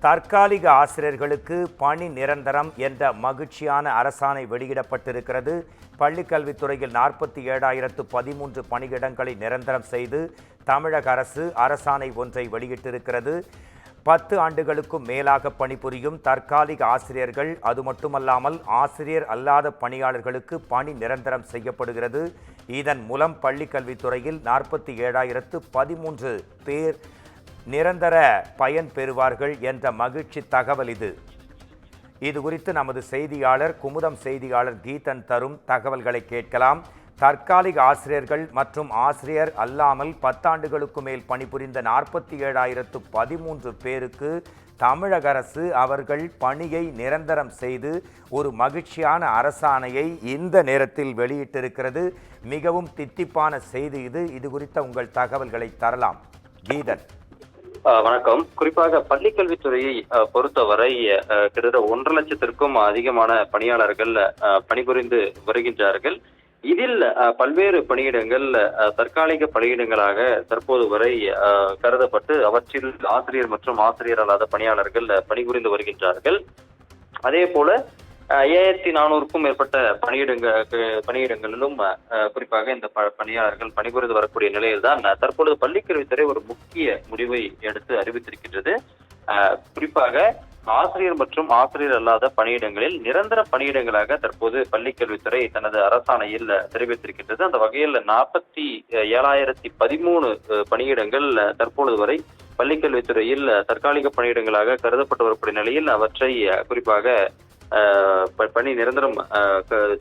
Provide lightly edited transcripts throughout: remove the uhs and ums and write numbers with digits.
தற்காலிக ஆசிரியர்களுக்கு பணி நிரந்தரம் என்ற மகிழ்ச்சியான அரசாணை வெளியிடப்பட்டிருக்கிறது. பள்ளிக்கல்வித்துறையில் 47,013 பணியிடங்களை நிரந்தரம் செய்து தமிழக அரசு அரசாணை ஒன்றை வெளியிட்டிருக்கிறது. 10 ஆண்டுகளுக்கும் மேலாக பணிபுரியும் தற்காலிக ஆசிரியர்கள், அது மட்டுமல்லாமல் ஆசிரியர் அல்லாத பணியாளர்களுக்கு பணி நிரந்தரம் செய்யப்படுகிறது. இதன் மூலம் பள்ளிக்கல்வித்துறையில் 47,013 பேர் நிரந்தர பயன் பெறுவார்கள் என்ற மகிழ்ச்சி தகவல் இது குறித்து நமது செய்தியாளர் குமுதம் செய்தியாளர் கீதன் தரும் தகவல்களை கேட்கலாம். தற்காலிக ஆசிரியர்கள் மற்றும் ஆசிரியர் அல்லாமல் 10 ஆண்டுகளுக்கு மேல் பணிபுரிந்த 47,013 பேருக்கு தமிழக அரசு அவர்கள் பணியை நிரந்தரம் செய்து ஒரு மகிழ்ச்சியான அரசாணையை இந்த நேரத்தில் வெளியிட்டிருக்கிறது. மிகவும் தித்திப்பான செய்தி இது குறித்த உங்கள் தகவல்களை தரலாம் கீதன். வணக்கம். குறிப்பாக பள்ளிக்கல்வித்துறையை பொறுத்தவரை கிட்டத்தட்ட 1.5 லட்சத்திற்கும் அதிகமான பணியாளர்கள் பணிபுரிந்து வருகின்றார்கள். இதில் பல்வேறு பணியிடங்கள் தற்காலிக பணியிடங்களாக தற்போது வரை கருதப்பட்டு அவற்றில் ஆசிரியர் மற்றும் ஆசிரியர் அல்லாத பணியாளர்கள் பணிபுரிந்து வருகின்றார்கள். அதே போல 5,400க்கும் மேற்பட்ட பணியிடங்களிலும் குறிப்பாக இந்த பணியாளர்கள் பணிபுரிந்து வரக்கூடிய நிலையில்தான் தற்பொழுது பள்ளிக்கல்வித்துறை ஒரு முக்கிய முடிவை எடுத்து அறிவித்திருக்கின்றது. குறிப்பாக ஆசிரியர் மற்றும் ஆசிரியர் அல்லாத பணியிடங்களில் நிரந்தர பணியிடங்களாக தற்போது பள்ளிக்கல்வித்துறை தனது அரசாணையில் தெரிவித்திருக்கின்றது. அந்த வகையில் 47,013 பணியிடங்கள் தற்பொழுது வரை பள்ளிக்கல்வித்துறையில் தற்காலிக பணியிடங்களாக கருதப்பட்டு வரக்கூடிய நிலையில் அவற்றை குறிப்பாக பணி நிரந்தரம்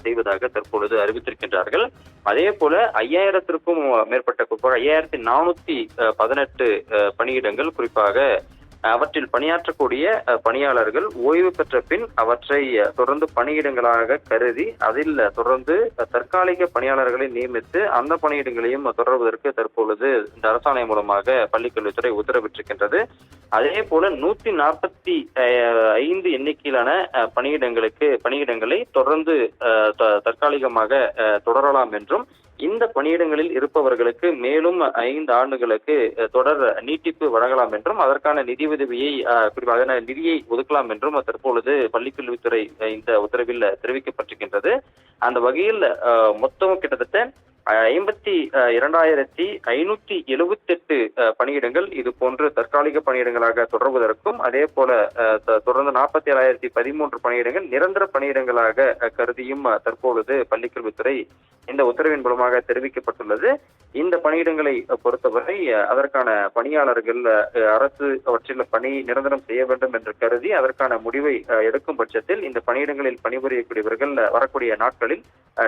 செய்வதாக தற்பொழுது அறிவித்திருக்கின்றார்கள். அதே போல 5,000த்திற்கும் மேற்பட்ட 5,418 பணியிடங்கள் குறிப்பாக அவற்றில் பணியாற்றக்கூடிய பணியாளர்கள் ஓய்வு பெற்ற பின் அவற்றை தொடர்ந்து பணியிடங்களாக கருதி அதில் தொடர்ந்து தற்காலிக பணியாளர்களை நியமித்து அந்த பணியிடங்களையும் தொடர்வதற்கு தற்பொழுது இந்த அரசாணை மூலமாக பள்ளிக்கல்வித்துறை உத்தரவிட்டிருக்கின்றது. அதே போல 145 எண்ணிக்கையிலான பணியிடங்களை தொடர்ந்து தற்காலிகமாக தொடரலாம் என்றும் இந்த பணியிடங்களில் இருப்பவர்களுக்கு மேலும் 5 ஆண்டுகளுக்கு தொடர் நீட்டிப்பு வழங்கலாம் என்றும் அதற்கான நிதி உதவியை குறிப்பாக நிதியை ஒதுக்கலாம் என்றும் தற்பொழுது பள்ளிக்கல்வித்துறை இந்த உத்தரவில் தெரிவிக்கப்பட்டிருக்கின்றது. அந்த வகையில் மொத்தம் கிட்டத்தட்ட 52,578 பணியிடங்கள் இது போன்று தற்காலிக பணியிடங்களாக தொடர்வதற்கும் அதே போல தொடர்ந்து 47,013 பணியிடங்கள் நிரந்தர பணியிடங்களாக கருதியும் தற்பொழுது பள்ளிக்கல்வித்துறை இந்த உத்தரவின் மூலமாக தெரிவிக்கப்பட்டுள்ளது. இந்த பணியிடங்களை பொறுத்தவரை அதற்கான பணியாளர்கள் அரசு அவற்றில் பணி நிரந்தரம் செய்ய வேண்டும் என்று கருதி அதற்கான முடிவை எடுக்கும் பட்சத்தில் இந்த பணியிடங்களில் பணிபுரியக்கூடியவர்கள் வரக்கூடிய நாட்களில்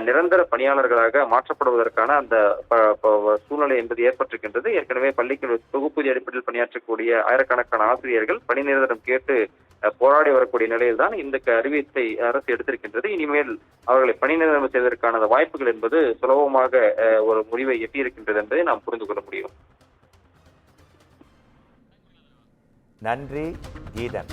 நிரந்தர பணியாளர்களாக மாற்றப்படுவதற்கான அந்த சூழ்நிலை என்பது ஏற்பட்டிருக்கின்றது. ஏற்கனவே பள்ளிக்கல்வி தொகுப்பூதிய அடிப்படையில் பணியாற்றக்கூடிய ஆயிரக்கணக்கான ஆசிரியர்கள் பணி நிரந்தரம் கேட்டு போராடி வரக்கூடிய நிலையில்தான் இந்த அறிவிப்பை அரசு எடுத்திருக்கின்றது. இனிமேல் அவர்களை பணி நிரந்தரம் செய்வதற்கான வாய்ப்புகள் என்பது சுலபமாக ஒரு முடிவை எட்டியிருக்கின்றது என்பதை நாம் புரிந்து கொள்ள முடியும். நன்றி கீதன்.